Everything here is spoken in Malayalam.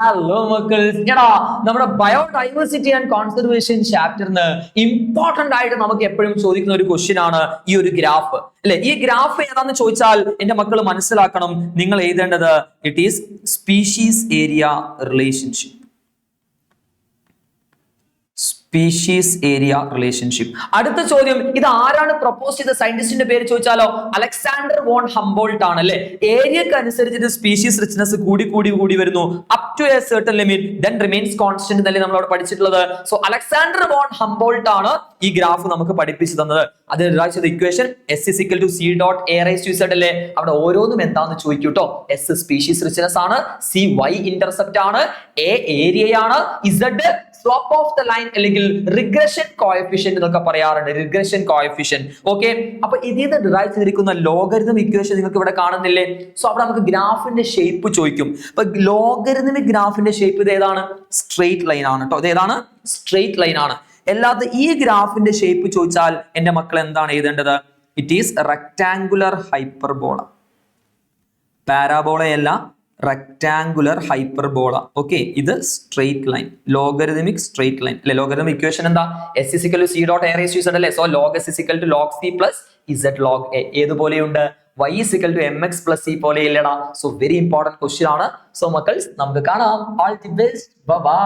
ഹലോ മക്കൾ, എടാ നമ്മുടെ ബയോഡൈവേഴ്സിറ്റി ആൻഡ് കോൺസർവേഷൻ ചാപ്റ്ററിന് ഇമ്പോർട്ടന്റ് ആയിട്ട് നമുക്ക് എപ്പോഴും ചോദിക്കുന്ന ഒരു ക്വസ്റ്റ്യൻ ആണ് ഈ ഒരു ഗ്രാഫ് അല്ലെ. ഈ ഗ്രാഫ് ഏതാന്ന് ചോദിച്ചാൽ എന്റെ മക്കൾ മനസ്സിലാക്കണം, നിങ്ങൾ എഴുതേണ്ടത് it is species area relationship. Species area relationship. അടുത്ത ചോദ്യം, ഇത് ആരാണ് പ്രപ്പോസ് ചെയ്ത സയന്റിസ്റ്റിന്റെ പേര് ചോദിച്ചാലോ അലക്സാണ്ടർ വോൺ ഹംബോൾട്ട് ആണ് അല്ലെ. ഏരിയക്ക് അനുസരിച്ചിട്ട് സ്പീഷീസ് റിച്ച്നെസ് കൂടി വരുന്നു up to a certain limit, then remains constant എന്നല്ലേ നമ്മൾ അവിടെ പഠിച്ചിട്ടുള്ളത്. സോ അലക്സാണ്ടർ വോൺ ഹംബോൾട്ട് ആണ് ഈ ഗ്രാഫ് നമുക്ക് പഠിപ്പിച്ചു തന്നത്. അത് ഇക്വേഷൻ S=C.A⁻Z അല്ലേ. അവിടെ ഓരോന്നും എന്താന്ന് ചോദിക്കും കേട്ടോ. S സ്പീഷീസ് റിച്ച്നെസ് ആണ്, C Y ഇന്റർസെപ്റ്റ് ആണ്, A ഏരിയയാണ്, Z slope of the line അല്ലെങ്കിൽ റിഗ്രഷൻ കോഎഫിഷ്യന്റ് എന്നൊക്കെ പറയാറുണ്ട്. Regression coefficient. ഓക്കെ, അപ്പൊ ഇതിൽ നിന്ന് ഡിറൈവ് ചെയ്തിരിക്കുന്ന ലോഗരിതം ഇക്വേഷൻ നിങ്ങൾക്ക് ഇവിടെ കാണുന്നില്ലേ. സോ അവിടെ നമുക്ക് ഗ്രാഫിന്റെ ഷേപ്പ് ചോദിക്കും. അപ്പൊ ലോഗരിതമിക് ഗ്രാഫിന്റെ ഷേപ്പ് ഇത് ഏതാണ്? സ്ട്രെയിറ്റ് ലൈൻ ആണ് കേട്ടോ. ഇത് ഏതാണ്? സ്ട്രെയിറ്റ് ലൈൻ ആണ്. അല്ലാതെ ഈ ഗ്രാഫിന്റെ ഷേപ്പ് ചോദിച്ചാൽ എന്റെ മക്കൾ എന്താണ് എഴുതേണ്ടത്? It is rectangular hyperbola. പാരാബോളയല്ല, റെക്ടാങ്കുലർ ഹൈപ്പർബോള. ഓക്കെ, ഇത് straight line, logarithmic straight line അല്ലെ. ലോഗരിതമിക് ഇക്വേഷൻ എന്താ? S=C.A⁻Z അല്ലേ. So log S = log C plus Z log A. ഏതുപോലെയുണ്ട്? Y = mx plus C പോലെ ഇല്ലടാ. സോ വെരി ഇമ്പോർട്ടന്റ് ക്വസ്റ്റ്യൻ ആണ്. സോ മക്കൾ, നമുക്ക് കാണാം. All the best, bye by.